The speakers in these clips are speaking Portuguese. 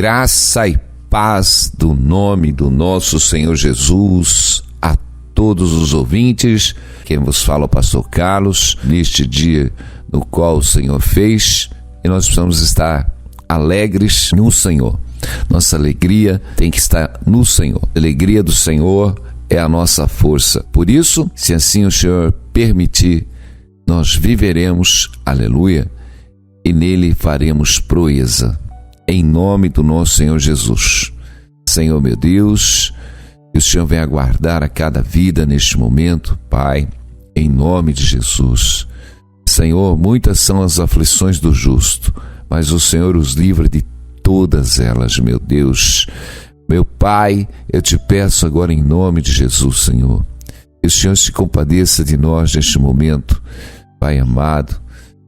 Graça e paz do nome do nosso Senhor Jesus a todos os ouvintes. Quem vos fala é o pastor Carlos, neste dia no qual o Senhor fez, e nós precisamos estar alegres no Senhor. Nossa alegria tem que estar no Senhor. A alegria do Senhor é a nossa força. Por isso, se assim o Senhor permitir, nós viveremos, aleluia, e nele faremos proeza. Em nome do nosso Senhor Jesus. Senhor meu Deus, que o Senhor venha guardar a cada vida neste momento, Pai, em nome de Jesus. Senhor, muitas são as aflições do justo, mas o Senhor os livra de todas elas, meu Deus. Meu Pai, eu te peço agora em nome de Jesus, Senhor, que o Senhor se compadeça de nós neste momento, Pai amado,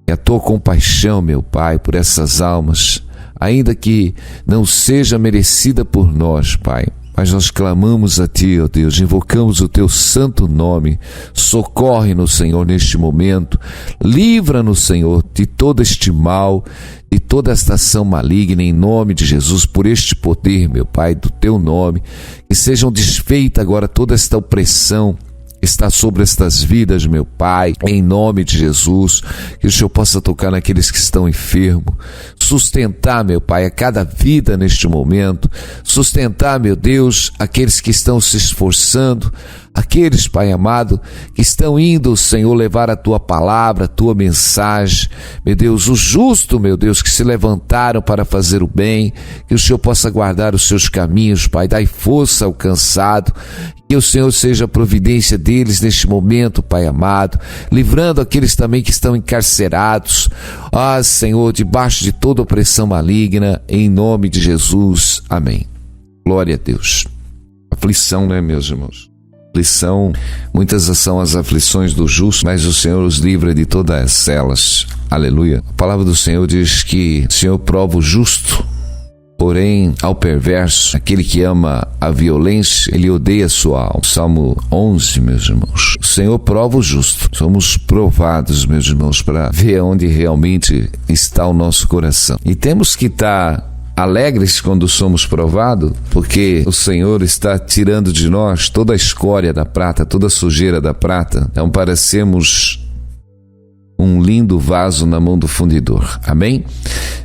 que a tua compaixão, meu Pai, por essas almas, ainda que não seja merecida por nós, Pai, mas nós clamamos a Ti, ó Deus, invocamos o Teu santo nome, socorre-nos, Senhor, neste momento, livra-nos, Senhor, de todo este mal, de toda esta ação maligna, em nome de Jesus, por este poder, meu Pai, do Teu nome, que sejam desfeitas agora toda esta opressão, está sobre estas vidas, meu Pai, em nome de Jesus, que o Senhor possa tocar naqueles que estão enfermos, sustentar, meu Pai, a cada vida neste momento, sustentar, meu Deus, aqueles que estão se esforçando, aqueles, Pai amado, que estão indo, Senhor, levar a Tua palavra, a Tua mensagem, meu Deus, o justo, meu Deus, que se levantaram para fazer o bem, que o Senhor possa guardar os seus caminhos, Pai, dai força ao cansado, que o Senhor seja a providência deles neste momento, Pai amado, livrando aqueles também que estão encarcerados, Senhor, debaixo de toda opressão maligna, em nome de Jesus, amém. Glória a Deus. Aflição, né, meus irmãos? Aflição, muitas são as aflições do justo, mas o Senhor os livra de todas elas, aleluia. A palavra do Senhor diz que o Senhor prova o justo, porém, ao perverso, aquele que ama a violência, ele odeia a sua alma. Salmo 11, meus irmãos. O Senhor prova o justo. Somos provados, meus irmãos, para ver onde realmente está o nosso coração. E temos que estar alegres quando somos provados, porque o Senhor está tirando de nós toda a escória da prata, toda a sujeira da prata. Então, parecemos um lindo vaso na mão do fundidor. Amém?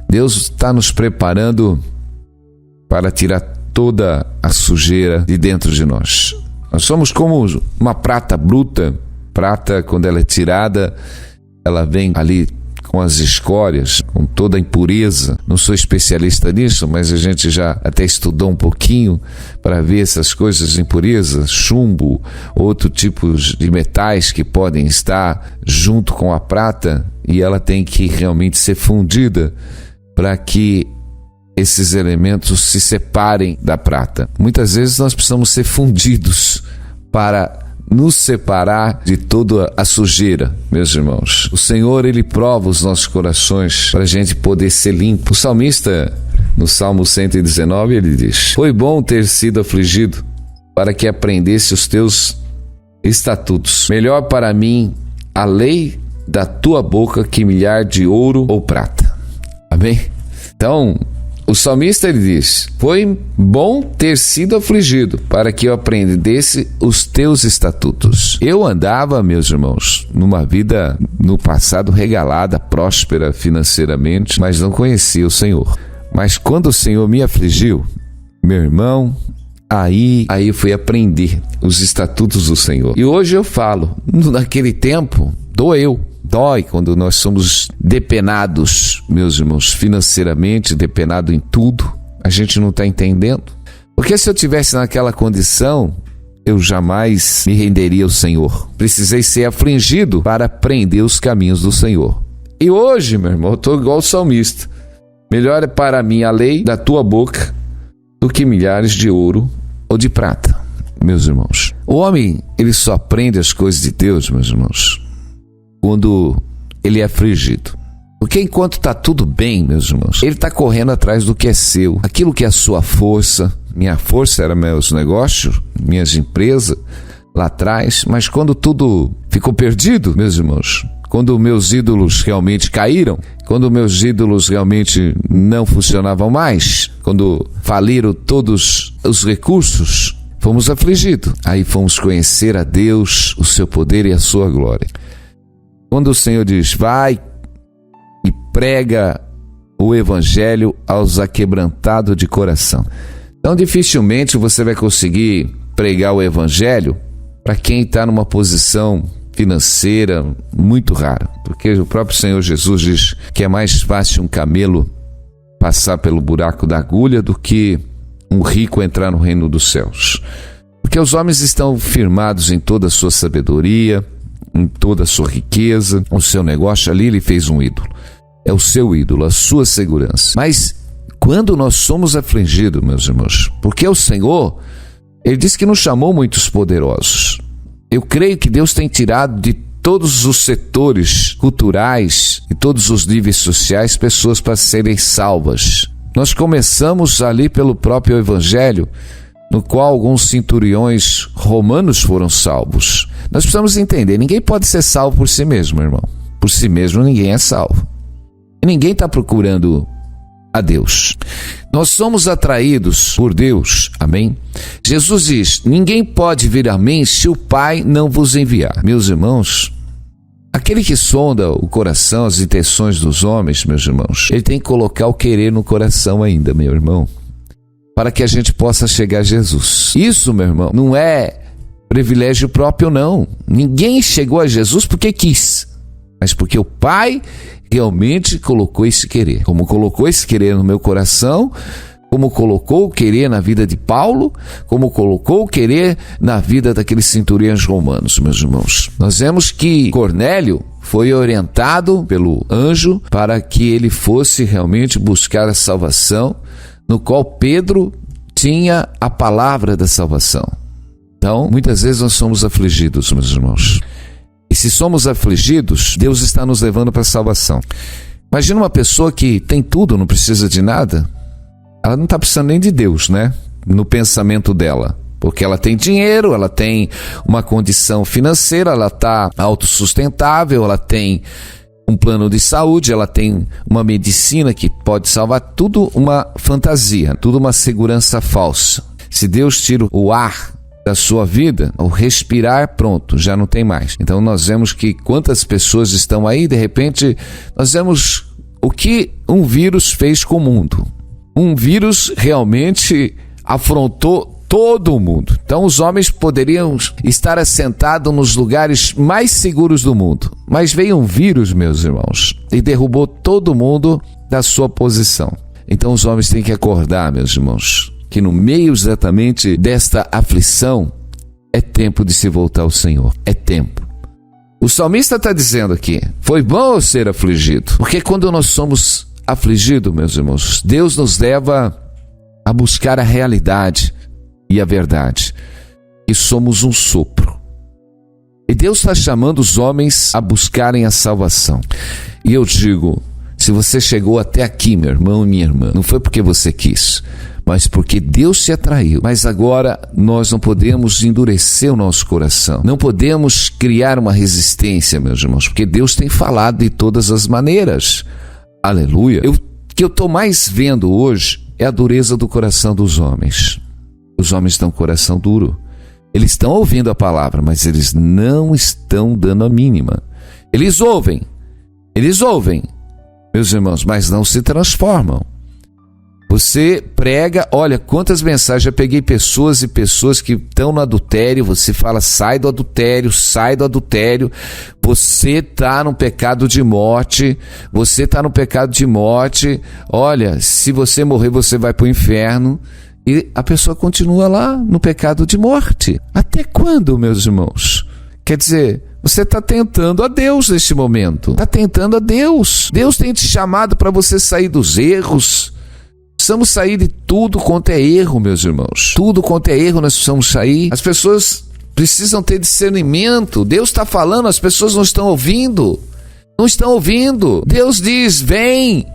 Deus está nos preparando para tirar toda a sujeira de dentro de nós. Nós somos como uma prata bruta. Prata, quando ela é tirada, ela vem ali com as escórias, com toda a impureza. Não sou especialista nisso, mas a gente já até estudou um pouquinho para ver essas coisas, impurezas, chumbo, outro tipo de metais que podem estar junto com a prata, e ela tem que realmente ser fundida para que esses elementos se separem da prata. Muitas vezes nós precisamos ser fundidos para nos separar de toda a sujeira, meus irmãos. O Senhor, Ele prova os nossos corações para a gente poder ser limpo. O salmista, no Salmo 119, ele diz: foi bom ter sido afligido para que aprendesse os teus estatutos. Melhor para mim a lei da tua boca que milhar de ouro ou prata. Amém? Então, o salmista, ele diz: foi bom ter sido afligido para que eu aprendesse os teus estatutos. Eu andava, meus irmãos, numa vida no passado regalada, próspera financeiramente, mas não conhecia o Senhor. Mas quando o Senhor me afligiu, meu irmão, aí eu fui aprender os estatutos do Senhor. E hoje eu falo, naquele tempo, dói quando nós somos depenados, meus irmãos, financeiramente, depenado em tudo. A gente não está entendendo. Porque se eu tivesse naquela condição, eu jamais me renderia ao Senhor. Precisei ser afligido para aprender os caminhos do Senhor. E hoje, meu irmão, eu estou igual o salmista. Melhor é para mim a lei da tua boca do que milhares de ouro ou de prata, meus irmãos. O homem, ele só aprende as coisas de Deus, meus irmãos, quando ele é afligido. Porque enquanto está tudo bem, meus irmãos, ele está correndo atrás do que é seu, aquilo que é a sua força. Minha força era meus negócios, minhas empresas lá atrás, mas quando tudo ficou perdido, meus irmãos, quando meus ídolos realmente caíram, quando meus ídolos realmente não funcionavam mais, quando faliram todos os recursos, fomos afligidos. Aí fomos conhecer a Deus, o seu poder e a sua glória. Quando o Senhor diz, vai e prega o evangelho aos aquebrantados de coração. Então dificilmente você vai conseguir pregar o evangelho para quem está numa posição financeira muito rara, porque o próprio Senhor Jesus diz que é mais fácil um camelo passar pelo buraco da agulha do que um rico entrar no reino dos céus. Porque os homens estão firmados em toda a sua sabedoria, em toda a sua riqueza, o seu negócio ali ele fez um ídolo. É o seu ídolo, a sua segurança. Mas quando nós somos afligidos, meus irmãos, porque o Senhor, Ele disse que nos chamou muitos poderosos. Eu creio que Deus tem tirado de todos os setores culturais e todos os níveis sociais pessoas para serem salvas. Nós começamos ali pelo próprio Evangelho, no qual alguns centuriões romanos foram salvos. Nós precisamos entender, ninguém pode ser salvo por si mesmo, irmão. Por si mesmo ninguém é salvo. E ninguém está procurando a Deus. Nós somos atraídos por Deus, amém? Jesus diz, ninguém pode vir a mim se o Pai não vos enviar. Meus irmãos, aquele que sonda o coração, as intenções dos homens, meus irmãos, ele tem que colocar o querer no coração ainda, meu irmão, para que a gente possa chegar a Jesus. Isso, meu irmão, não é privilégio próprio, não. Ninguém chegou a Jesus porque quis, mas porque o Pai realmente colocou esse querer. Como colocou esse querer no meu coração, como colocou o querer na vida de Paulo, como colocou o querer na vida daqueles centuriões romanos, meus irmãos. Nós vemos que Cornélio foi orientado pelo anjo para que ele fosse realmente buscar a salvação, no qual Pedro tinha a palavra da salvação. Então, muitas vezes nós somos afligidos, meus irmãos. E se somos afligidos, Deus está nos levando para a salvação. Imagina uma pessoa que tem tudo, não precisa de nada. Ela não está precisando nem de Deus, né? No pensamento dela. Porque ela tem dinheiro, ela tem uma condição financeira, ela está autossustentável, ela tem um plano de saúde, ela tem uma medicina que pode salvar. Tudo uma fantasia, tudo uma segurança falsa. Se Deus tira o ar da sua vida, ao respirar, pronto, já não tem mais. Então nós vemos que quantas pessoas estão aí, de repente, nós vemos o que um vírus fez com o mundo. Um vírus realmente afrontou todo o mundo. Então os homens poderiam estar assentados nos lugares mais seguros do mundo. Mas veio um vírus, meus irmãos, e derrubou todo mundo da sua posição. Então os homens têm que acordar, meus irmãos, que no meio exatamente desta aflição, é tempo de se voltar ao Senhor. É tempo. O salmista está dizendo aqui, foi bom ser afligido. Porque quando nós somos afligidos, meus irmãos, Deus nos leva a buscar a realidade e a verdade. E somos um sopro. E Deus está chamando os homens a buscarem a salvação. E eu digo, se você chegou até aqui, meu irmão e minha irmã, não foi porque você quis, mas porque Deus te atraiu. Mas agora nós não podemos endurecer o nosso coração. Não podemos criar uma resistência, meus irmãos, porque Deus tem falado de todas as maneiras. Aleluia. O que eu estou mais vendo hoje é a dureza do coração dos homens. Os homens estão com o coração duro. Eles estão ouvindo a palavra, mas eles não estão dando a mínima. Eles ouvem, meus irmãos, mas não se transformam. Você prega, olha quantas mensagens, já peguei pessoas e pessoas que estão no adultério, você fala, sai do adultério, você está no pecado de morte, olha, se você morrer você vai para o inferno, e a pessoa continua lá no pecado de morte. Até quando, meus irmãos? Quer dizer, você está tentando a Deus neste momento, está tentando a Deus. Deus tem te chamado para você sair dos erros. Precisamos sair de tudo quanto é erro, meus irmãos. Tudo quanto é erro nós precisamos sair. As pessoas precisam ter discernimento. Deus está falando, as pessoas não estão ouvindo. Não estão ouvindo. Deus diz, vem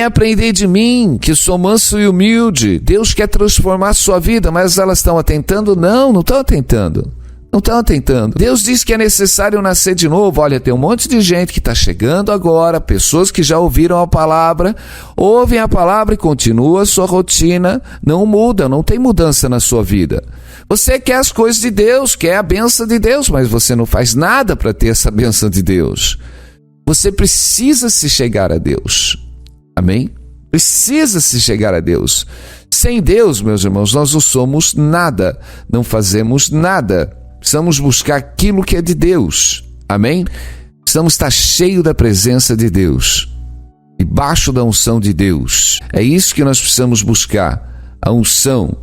aprender de mim, que sou manso e humilde. Deus quer transformar a sua vida, mas elas estão atentando? Não estão atentando. Não estão atentando. Deus diz que é necessário nascer de novo. Olha, tem um monte de gente que está chegando agora, pessoas que já ouviram a palavra, ouvem a palavra e continua a sua rotina, não muda, não tem mudança na sua vida. Você quer as coisas de Deus, quer a bênção de Deus, mas você não faz nada para ter essa bênção de Deus. Você precisa se chegar a Deus. Amém? Precisa se chegar a Deus. Sem Deus, meus irmãos, nós não somos nada, não fazemos nada. Precisamos buscar aquilo que é de Deus. Amém? Precisamos estar cheio da presença de Deus, debaixo da unção de Deus. É isso que nós precisamos buscar, a unção.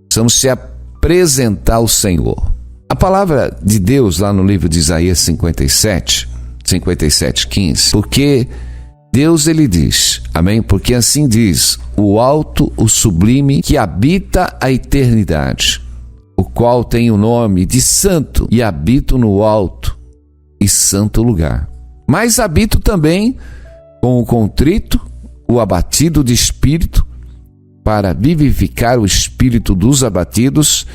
Precisamos se apresentar ao Senhor. A palavra de Deus lá no livro de Isaías 57:15, porque Deus ele diz, amém? Porque assim diz o alto, o sublime, que habita a eternidade, o qual tem o nome de santo, e habito no alto e santo lugar. Mas habito também com o contrito, o abatido de espírito, para vivificar o espírito dos abatidos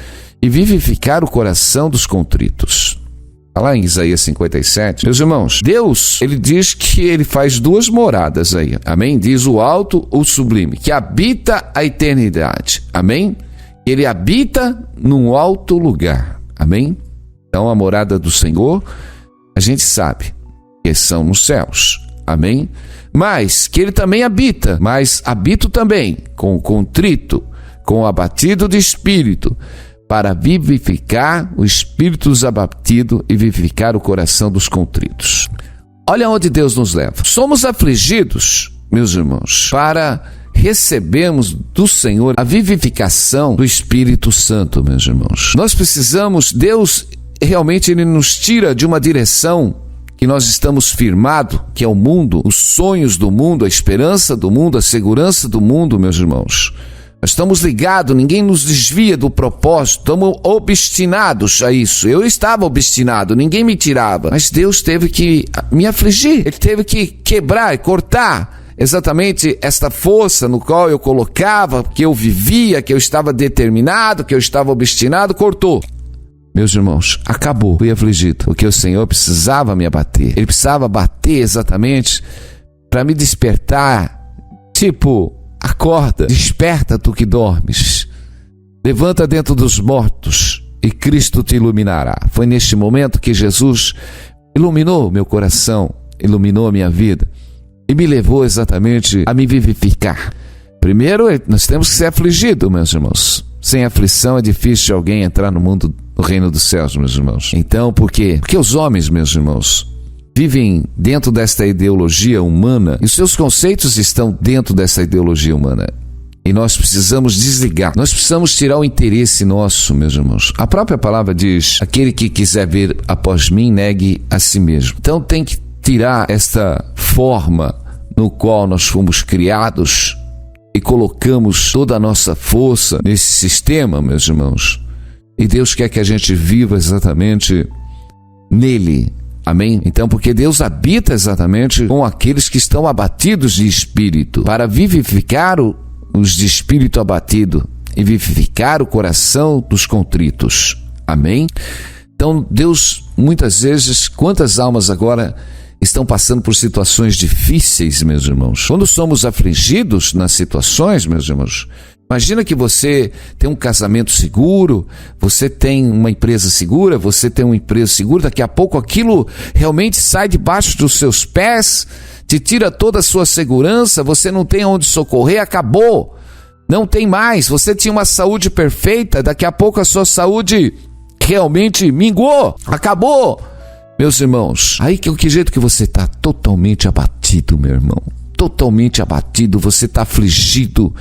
e vivificar o coração dos contritos. Está lá em Isaías 57. Meus irmãos, Deus, ele diz que ele faz duas moradas aí. Amém? Diz o alto, o sublime, que habita a eternidade. Amém? Ele habita num alto lugar. Amém? Então a morada do Senhor, a gente sabe que são nos céus. Amém? Mas que ele também habita, mas habito também com o contrito, com o abatido de espírito, para vivificar o espírito dos abatidos e vivificar o coração dos contritos. Olha onde Deus nos leva. Somos afligidos, meus irmãos, para recebermos do Senhor a vivificação do Espírito Santo, meus irmãos. Nós precisamos, Deus realmente ele nos tira de uma direção que nós estamos firmados, que é o mundo, os sonhos do mundo, a esperança do mundo, a segurança do mundo, meus irmãos. Nós estamos ligados, ninguém nos desvia do propósito, estamos obstinados a isso. Eu estava obstinado, ninguém me tirava, mas Deus teve que me afligir, Ele teve que quebrar e cortar exatamente esta força no qual eu colocava, que eu vivia, que eu estava determinado, que eu estava obstinado, cortou. Meus irmãos, acabou, fui afligido, porque o Senhor precisava me abater. Ele precisava bater exatamente para me despertar, tipo, acorda, desperta tu que dormes, levanta dentro dos mortos e Cristo te iluminará. Foi neste momento que Jesus iluminou meu coração, iluminou a minha vida e me levou exatamente a me vivificar. Primeiro, nós temos que ser afligidos, meus irmãos. Sem aflição é difícil alguém entrar no mundo, no reino dos céus, meus irmãos. Então, por quê? Porque os homens, meus irmãos, vivem dentro desta ideologia humana e os seus conceitos estão dentro dessa ideologia humana. E nós precisamos desligar, nós precisamos tirar o interesse nosso, meus irmãos. A própria palavra diz, aquele que quiser vir após mim, negue a si mesmo. Então tem que tirar esta forma no qual nós fomos criados e colocamos toda a nossa força nesse sistema, meus irmãos. E Deus quer que a gente viva exatamente nele. Amém? Então, porque Deus habita exatamente com aqueles que estão abatidos de espírito, para vivificar os de espírito abatido e vivificar o coração dos contritos. Amém? Então, Deus, muitas vezes, quantas almas agora estão passando por situações difíceis, meus irmãos? Quando somos afligidos nas situações, meus irmãos, imagina que você tem um casamento seguro, você tem uma empresa segura, você tem um emprego seguro, daqui a pouco aquilo realmente sai debaixo dos seus pés, te tira toda a sua segurança, você não tem onde socorrer, acabou, não tem mais, você tinha uma saúde perfeita, daqui a pouco a sua saúde realmente minguou, acabou. Meus irmãos, aí que jeito que você está? Totalmente abatido, meu irmão, totalmente abatido, você está afligido.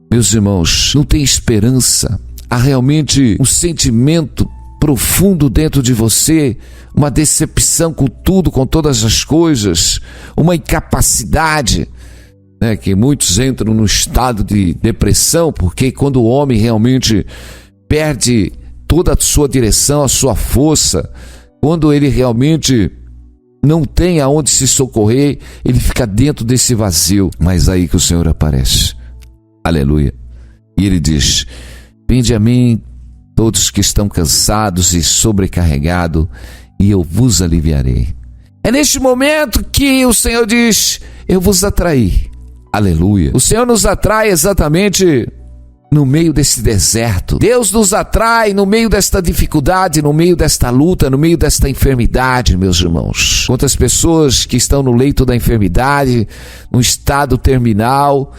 Meus irmãos, não tem esperança, há realmente um sentimento profundo dentro de você, uma decepção com tudo, com todas as coisas, uma incapacidade, né, que muitos entram no estado de depressão, porque quando o homem realmente perde toda a sua direção, a sua força, quando ele realmente não tem aonde se socorrer, ele fica dentro desse vazio, mas aí que o Senhor aparece. Aleluia. E ele diz, vinde a mim todos que estão cansados e sobrecarregados, e eu vos aliviarei. É neste momento que o Senhor diz: eu vos atraí. Aleluia. O Senhor nos atrai exatamente no meio desse deserto. Deus nos atrai no meio desta dificuldade, no meio desta luta, no meio desta enfermidade, meus irmãos. Quantas pessoas que estão no leito da enfermidade, no estado terminal,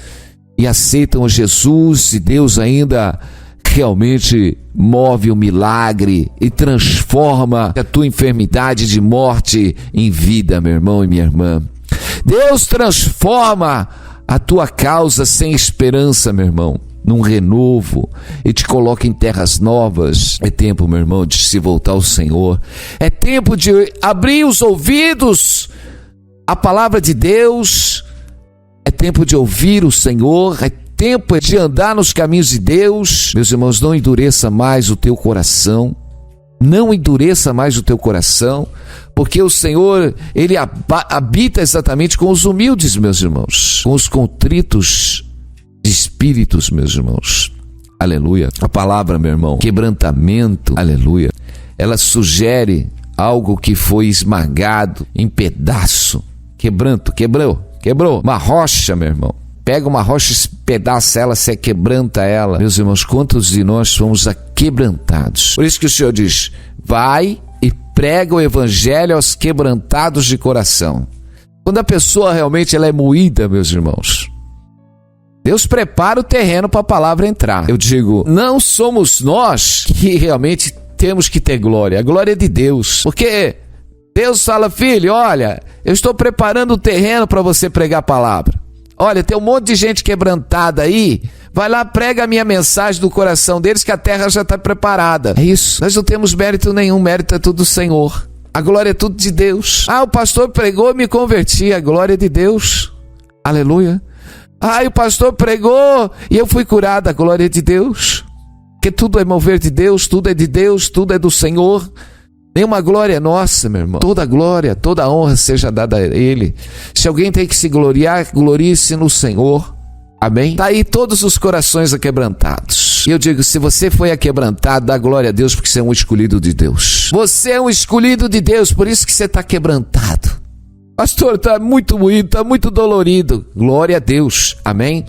e aceitam Jesus, e Deus ainda realmente move o milagre e transforma a tua enfermidade de morte em vida, meu irmão e minha irmã. Deus transforma a tua causa sem esperança, meu irmão, num renovo, e te coloca em terras novas. É tempo, meu irmão, de se voltar ao Senhor. É tempo de abrir os ouvidos à palavra de Deus. É tempo de ouvir o Senhor. É tempo de andar nos caminhos de Deus. Meus irmãos, não endureça mais o teu coração. Não endureça mais o teu coração, porque o Senhor, Ele habita exatamente com os humildes, meus irmãos, com os contritos de espíritos, meus irmãos. Aleluia. A palavra, meu irmão, quebrantamento, aleluia, ela sugere algo que foi esmagado em pedaço. Quebrou. Uma rocha, meu irmão. Pega uma rocha, espedaça ela, se quebranta ela. Meus irmãos, quantos de nós fomos aquebrantados? Por isso que o Senhor diz: vai e prega o evangelho aos quebrantados de coração. Quando a pessoa realmente ela é moída, meus irmãos, Deus prepara o terreno para a palavra entrar. Eu digo, não somos nós que realmente temos que ter glória. A glória é de Deus. Porque Deus fala: filho, olha, eu estou preparando o terreno para você pregar a palavra. Olha, tem um monte de gente quebrantada aí, vai lá, prega a minha mensagem do coração deles, que a terra já está preparada. É isso, nós não temos mérito nenhum, mérito é tudo do Senhor. A glória é tudo de Deus. O pastor pregou e me converti, a glória é de Deus. Aleluia. O pastor pregou e eu fui curado, a glória é de Deus. Porque tudo é mover de Deus, tudo é de Deus, tudo é do Senhor. Nenhuma glória é nossa, meu irmão. Toda glória, toda honra seja dada a Ele. Se alguém tem que se gloriar, glorie-se no Senhor. Amém? Está aí todos os corações aquebrantados. E eu digo, se você foi aquebrantado, dá glória a Deus, porque você é um escolhido de Deus. Você é um escolhido de Deus, por isso que você está quebrantado. Pastor, está muito moído, está muito dolorido. Glória a Deus. Amém?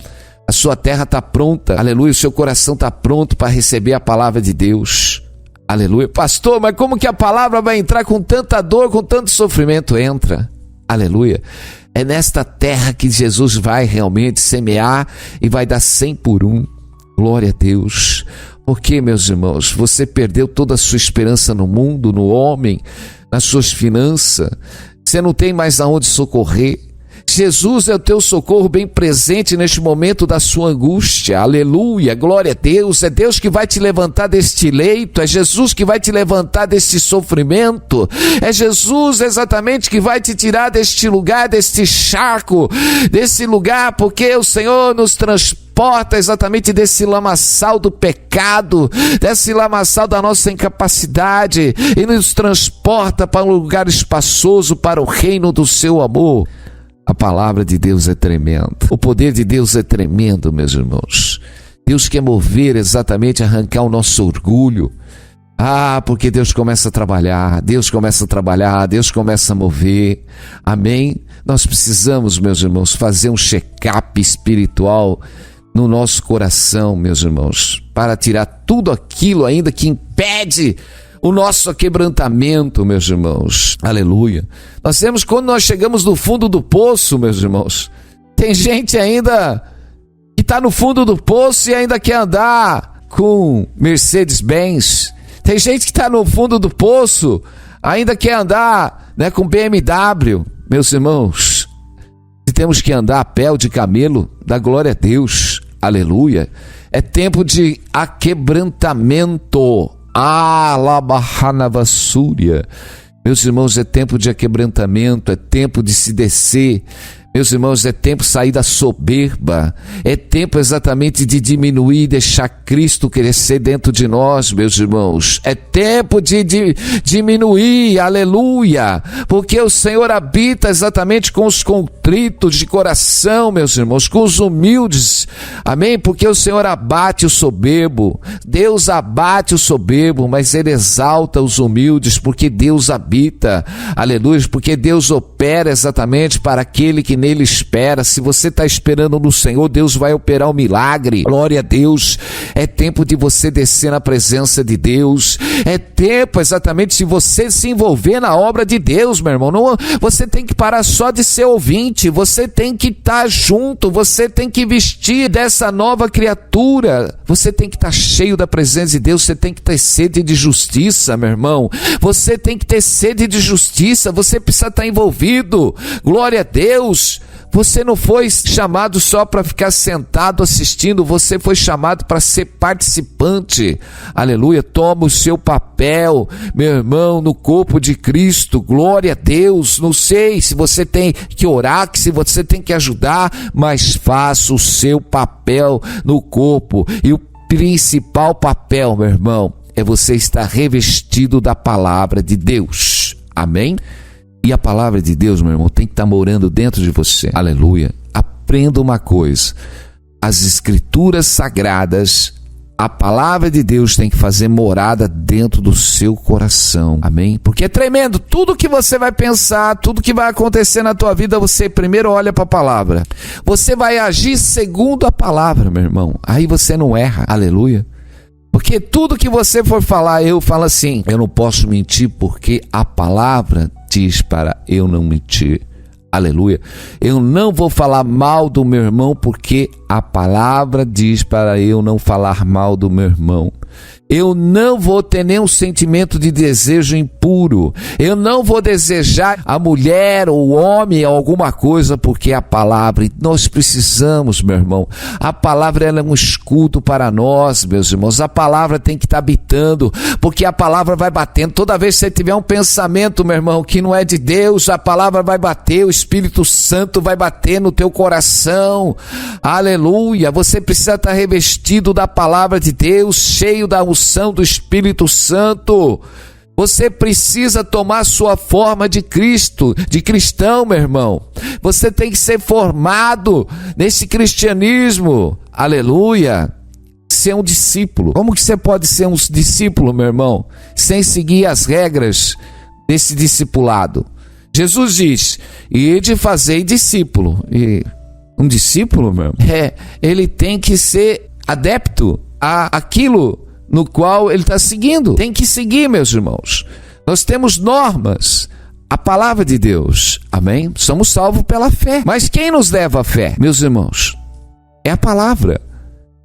A sua terra está pronta. Aleluia. O seu coração está pronto para receber a palavra de Deus. Aleluia. Pastor, mas como que a palavra vai entrar com tanta dor, com tanto sofrimento? Entra. Aleluia. É nesta terra que Jesus vai realmente semear e vai dar 100 por 1. Glória a Deus. Porque, meus irmãos, você perdeu toda a sua esperança no mundo, no homem, nas suas finanças. Você não tem mais aonde socorrer. Jesus é o teu socorro bem presente neste momento da sua angústia. Aleluia, glória a Deus. É Deus que vai te levantar deste leito. É Jesus que vai te levantar deste sofrimento. É Jesus exatamente que vai te tirar deste lugar, deste charco, desse lugar, porque o Senhor nos transporta exatamente desse lamaçal do pecado, desse lamaçal da nossa incapacidade, e nos transporta para um lugar espaçoso, para o reino do seu amor. A palavra de Deus é tremenda. O poder de Deus é tremendo, meus irmãos. Deus quer mover exatamente, arrancar o nosso orgulho. Porque Deus começa a trabalhar, Deus começa a mover. Amém? Nós precisamos, meus irmãos, fazer um check-up espiritual no nosso coração, meus irmãos, para tirar tudo aquilo ainda que impede o nosso quebrantamento, meus irmãos. Aleluia. Nós temos, quando nós chegamos no fundo do poço, meus irmãos, tem gente ainda que está no fundo do poço e ainda quer andar com Mercedes-Benz. Tem gente que está no fundo do poço, ainda quer andar, com BMW. Meus irmãos, se temos que andar a pé ou de camelo, dá glória a Deus. Aleluia. É tempo de aquebrantamento. Labahanavassúria. Meus irmãos, é tempo de aquebrantamento, é tempo de se descer, Meus irmãos, é tempo de sair da soberba, é tempo exatamente de diminuir e deixar Cristo crescer dentro de nós, meus irmãos. É tempo de diminuir, aleluia, porque o Senhor habita exatamente com os contritos de coração, meus irmãos, com os humildes, amém? Porque o Senhor abate o soberbo, Deus abate o soberbo, mas Ele exalta os humildes, porque Deus habita, aleluia, porque Deus opera exatamente para aquele que nele espera. Se você está esperando no Senhor, Deus vai operar um milagre. Glória a Deus. É tempo de você descer na presença de Deus. É tempo exatamente de você se envolver na obra de Deus, meu irmão. Não, você tem que parar só de ser ouvinte. Você tem que estar junto. Você tem que vestir dessa nova criatura. Você tem que estar cheio da presença de Deus. Você tem que ter sede de justiça, meu irmão. Você tem que ter sede de justiça. Você precisa estar envolvido. Glória a Deus. Você não foi chamado só para ficar sentado assistindo, você foi chamado para ser participante. Aleluia, toma o seu papel, meu irmão, no corpo de Cristo. Glória a Deus. Não sei se você tem que orar, se você tem que ajudar, mas faça o seu papel no corpo. E o principal papel, meu irmão, é você estar revestido da palavra de Deus. Amém? E a palavra de Deus, meu irmão, tem que estar morando dentro de você. Aleluia. Aprenda uma coisa. As escrituras sagradas, a palavra de Deus tem que fazer morada dentro do seu coração. Amém? Porque é tremendo. Tudo que você vai pensar, tudo que vai acontecer na tua vida, você primeiro olha para a palavra. Você vai agir segundo a palavra, meu irmão. Aí você não erra. Aleluia. Porque tudo que você for falar, eu falo assim, eu não posso mentir porque a palavra diz para eu não mentir. Aleluia. Eu não vou falar mal do meu irmão porque a palavra diz para eu não falar mal do meu irmão. Eu não vou ter nenhum sentimento de desejo impuro. Eu não vou desejar a mulher ou o homem alguma coisa, porque a palavra, e nós precisamos, meu irmão, a palavra ela é um escudo para nós, meus irmãos. A palavra tem que estar habitando, porque a palavra vai batendo. Toda vez que você tiver um pensamento, meu irmão, que não é de Deus, a palavra vai bater, o Espírito Santo vai bater no teu coração. Aleluia. Você precisa estar revestido da palavra de Deus, cheio da unção do Espírito Santo. Você precisa tomar sua forma de Cristo, de cristão, meu irmão. Você tem que ser formado nesse cristianismo. Aleluia. Ser um discípulo. Como que você pode ser um discípulo, meu irmão, sem seguir as regras desse discipulado? Jesus diz: ide fazei discípulo. E um discípulo, meu irmão, ele tem que ser adepto àquilo no qual ele está seguindo. Tem que seguir, meus irmãos. Nós temos normas, a palavra de Deus, amém? Somos salvos pela fé. Mas quem nos leva à fé, meus irmãos? É a palavra.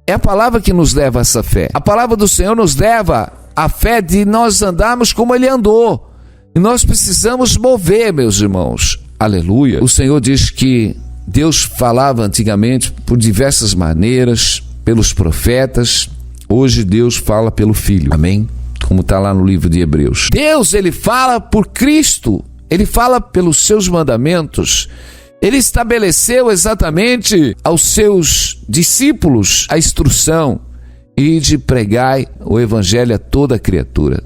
É a palavra que nos leva a essa fé. A palavra do Senhor nos leva à fé de nós andarmos como Ele andou. E nós precisamos mover, meus irmãos. Aleluia. O Senhor diz que Deus falava antigamente por diversas maneiras, pelos profetas. Hoje Deus fala pelo Filho, amém? Como está lá no livro de Hebreus. Deus, Ele fala por Cristo, Ele fala pelos seus mandamentos. Ele estabeleceu exatamente aos seus discípulos a instrução e de pregai o evangelho a toda criatura.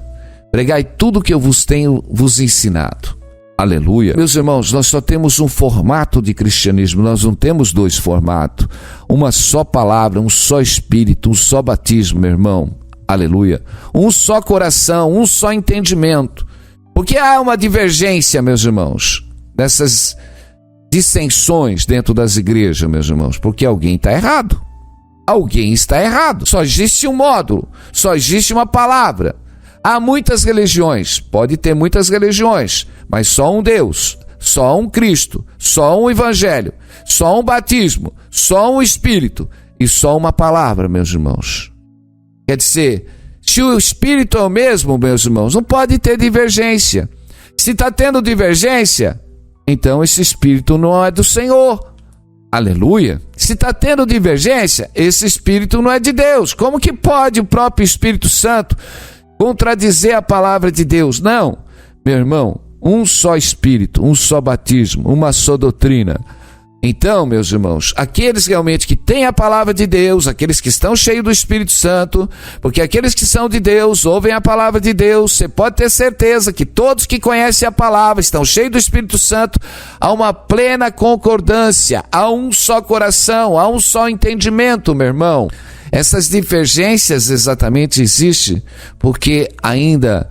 Pregai tudo que eu vos tenho vos ensinado. Aleluia. Meus irmãos, nós só temos um formato de cristianismo, nós não temos dois formatos. Uma só palavra, um só espírito, um só batismo, meu irmão. Aleluia. Um só coração, um só entendimento. Porque há uma divergência, meus irmãos, dessas dissensões dentro das igrejas, meus irmãos, porque alguém está errado. Alguém está errado. Só existe um módulo, só existe uma palavra. Há muitas religiões, pode ter muitas religiões, mas só um Deus, só um Cristo, só um Evangelho, só um batismo, só um Espírito e só uma palavra, meus irmãos. Quer dizer, se o Espírito é o mesmo, meus irmãos, não pode ter divergência. Se está tendo divergência, então esse Espírito não é do Senhor. Aleluia. Se está tendo divergência, esse Espírito não é de Deus. Como que pode o próprio Espírito Santo contradizer a palavra de Deus? Não, meu irmão, um só Espírito, um só batismo, uma só doutrina. Então, meus irmãos, aqueles realmente que têm a palavra de Deus, aqueles que estão cheios do Espírito Santo, porque aqueles que são de Deus, ouvem a palavra de Deus, você pode ter certeza que todos que conhecem a palavra, estão cheios do Espírito Santo, há uma plena concordância, há um só coração, há um só entendimento, meu irmão. Essas divergências exatamente existem porque ainda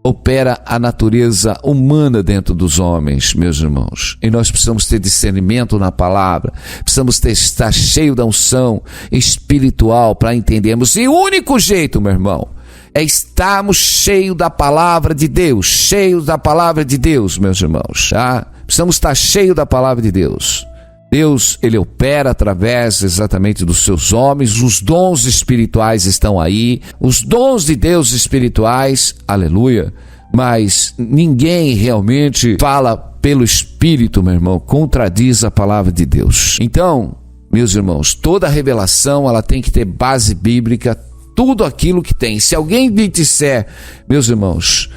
opera a natureza humana dentro dos homens, meus irmãos. E nós precisamos ter discernimento na palavra, precisamos estar cheio da unção espiritual para entendermos. E o único jeito, meu irmão, é estarmos cheios da palavra de Deus, cheios da palavra de Deus, meus irmãos. Tá? Precisamos estar cheios da palavra de Deus. Deus, ele opera através exatamente dos seus homens, os dons espirituais estão aí, os dons de Deus espirituais, aleluia, mas ninguém realmente fala pelo Espírito, meu irmão, contradiz a palavra de Deus. Então, meus irmãos, toda revelação, ela tem que ter base bíblica, tudo aquilo que tem. Se alguém me disser, meus irmãos,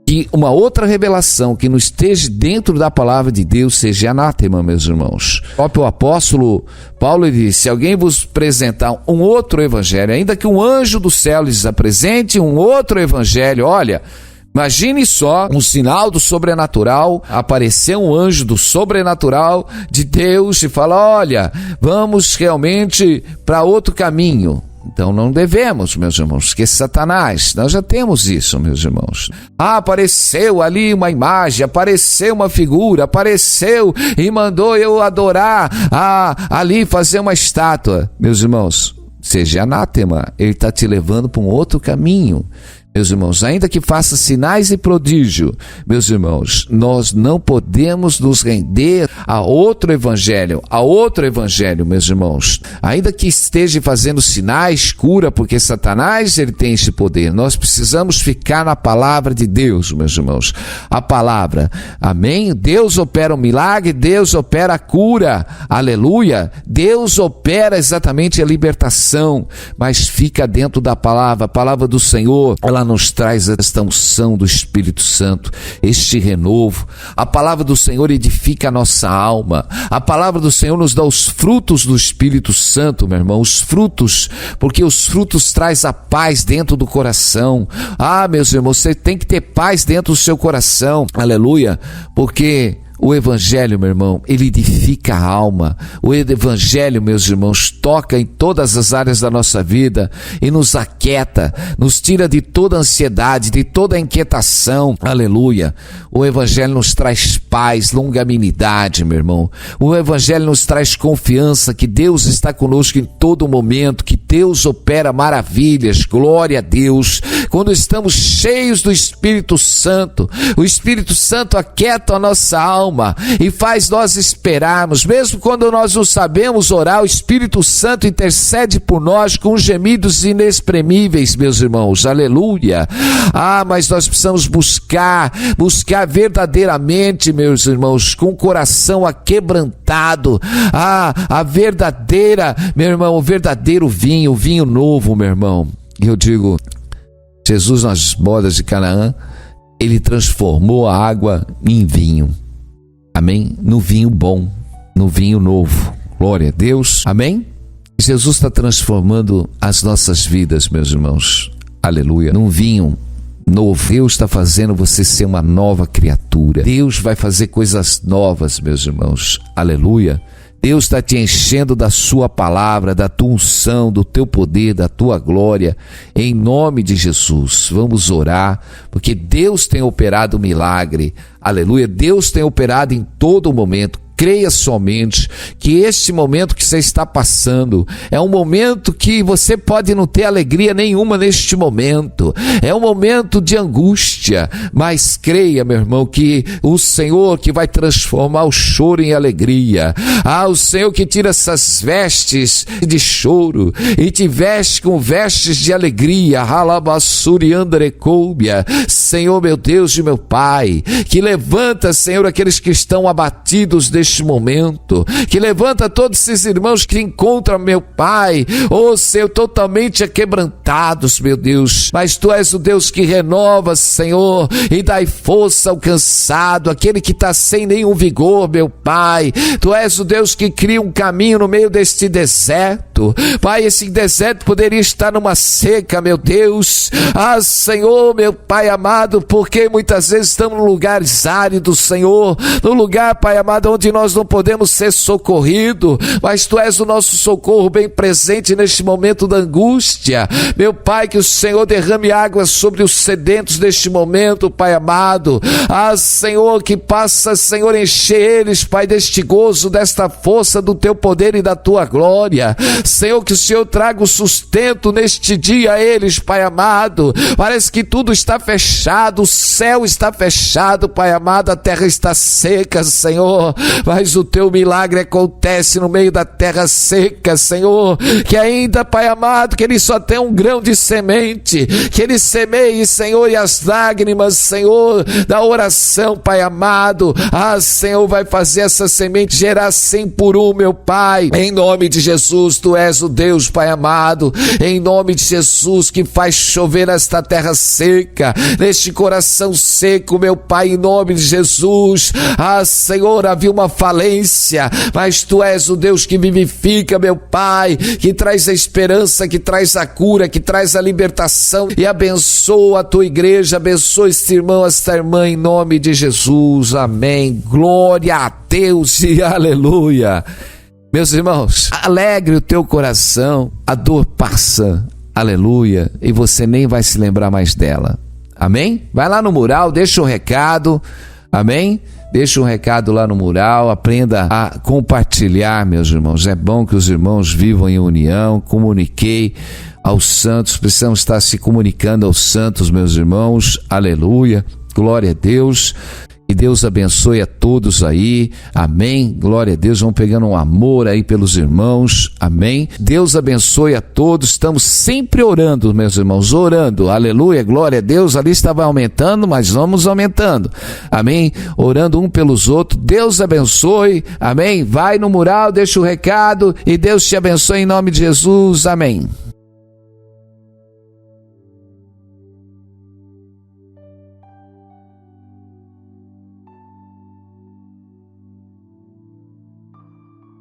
que uma outra revelação que não esteja dentro da palavra de Deus seja anátema, meus irmãos. O próprio apóstolo Paulo disse: se alguém vos apresentar um outro evangelho, ainda que um anjo do céu lhes apresente um outro evangelho, olha, imagine só um sinal do sobrenatural, aparecer um anjo do sobrenatural de Deus e falar: olha, vamos realmente para outro caminho. Então não devemos, meus irmãos, porque Satanás, nós já temos isso, meus irmãos. Apareceu ali uma imagem, apareceu uma figura, apareceu e mandou eu adorar, ali fazer uma estátua. Meus irmãos, seja anátema, ele está te levando para um outro caminho. Meus irmãos, ainda que faça sinais e prodígio, meus irmãos, nós não podemos nos render a outro evangelho, meus irmãos. Ainda que esteja fazendo sinais, cura, porque Satanás, ele tem esse poder. Nós precisamos ficar na palavra de Deus, meus irmãos. A palavra, amém? Deus opera o milagre, Deus opera a cura, aleluia. Deus opera exatamente a libertação, mas fica dentro da palavra. A palavra do Senhor, ela nos traz esta unção do Espírito Santo, este renovo. A palavra do Senhor edifica a nossa alma. A palavra do Senhor nos dá os frutos do Espírito Santo, meu irmão, os frutos, porque os frutos traz a paz dentro do coração. Meus irmãos, você tem que ter paz dentro do seu coração, aleluia, porque o Evangelho, meu irmão, ele edifica a alma. O Evangelho, meus irmãos, toca em todas as áreas da nossa vida e nos aquieta, nos tira de toda ansiedade, de toda inquietação. Aleluia. O Evangelho nos traz paz, longanimidade, meu irmão. O Evangelho nos traz confiança que Deus está conosco em todo momento, que Deus opera maravilhas. Glória a Deus. Quando estamos cheios do Espírito Santo, o Espírito Santo aquieta a nossa alma e faz nós esperarmos, mesmo quando nós não sabemos orar, o Espírito Santo intercede por nós com gemidos inexprimíveis, meus irmãos, aleluia. Mas nós precisamos buscar verdadeiramente, meus irmãos, com o coração aquebrantado, a verdadeira, meu irmão, o verdadeiro vinho, o vinho novo, meu irmão. E eu digo, Jesus nas bodas de Canaã, ele transformou a água em vinho. Amém? No vinho bom, no vinho novo. Glória a Deus. Amém? Jesus está transformando as nossas vidas, meus irmãos. Aleluia. Num vinho novo. Deus está fazendo você ser uma nova criatura. Deus vai fazer coisas novas, meus irmãos. Aleluia. Deus está te enchendo da sua palavra, da tua unção, do teu poder, da tua glória, em nome de Jesus. Vamos orar, porque Deus tem operado milagre, aleluia. Deus tem operado em todo momento. Creia somente que este momento que você está passando é um momento que você pode não ter alegria nenhuma neste momento, é um momento de angústia, mas creia, meu irmão, que o Senhor que vai transformar o choro em alegria, o Senhor que tira essas vestes de choro e te veste com vestes de alegria, halabassuri andrecóbia, Senhor meu Deus e meu Pai, que levanta, Senhor, aqueles que estão abatidos neste momento, que levanta todos esses irmãos que encontram, meu Pai, Senhor, totalmente aquebrantados, meu Deus, mas Tu és o Deus que renova, Senhor, e dai força ao cansado, aquele que está sem nenhum vigor, meu Pai. Tu és o Deus que cria um caminho no meio deste deserto. Pai, esse deserto poderia estar numa seca, meu Deus. Senhor, meu Pai amado, porque muitas vezes estamos em lugares áridos, Senhor, no lugar, Pai amado, onde nós não podemos ser socorridos, mas Tu és o nosso socorro bem presente neste momento da angústia. Meu Pai, que o Senhor derrame água sobre os sedentos neste momento, Pai amado. Senhor, que passa, Senhor, encher eles, Pai, deste gozo, desta força do Teu poder e da Tua glória. Senhor, que o Senhor traga o sustento neste dia a eles, Pai amado. Parece que tudo está fechado, o céu está fechado, Pai amado, a terra está seca, Senhor, mas o Teu milagre acontece no meio da terra seca, Senhor, que ainda, Pai amado, que ele só tem um grão de semente, que ele semeie, Senhor, e as lágrimas, Senhor, da oração, Pai amado, Senhor, vai fazer essa semente gerar 100 por 1, meu Pai, em nome de Jesus. Tu és o Deus, Pai amado, em nome de Jesus, que faz chover esta terra seca, neste coração seco, meu Pai, em nome de Jesus. Senhor, havia uma falência, mas Tu és o Deus que vivifica, meu Pai, que traz a esperança, que traz a cura, que traz a libertação, e abençoa a Tua igreja, abençoa este irmão, esta irmã, em nome de Jesus, amém. Glória a Deus e aleluia. Meus irmãos, alegre o teu coração, a dor passa, aleluia, e você nem vai se lembrar mais dela, amém? Vai lá no mural, deixa um recado, amém? Deixa um recado lá no mural, aprenda a compartilhar, meus irmãos. É bom que os irmãos vivam em união. Comuniquei aos santos, precisamos estar se comunicando aos santos, meus irmãos, aleluia, glória a Deus. E Deus abençoe a todos aí, amém, glória a Deus, vamos pegando um amor aí pelos irmãos, amém, Deus abençoe a todos, estamos sempre orando, meus irmãos, orando, aleluia, glória a Deus, a lista vai aumentando, mas vamos aumentando, amém, orando um pelos outros, Deus abençoe, amém, vai no mural, deixa o recado, e Deus te abençoe em nome de Jesus, amém.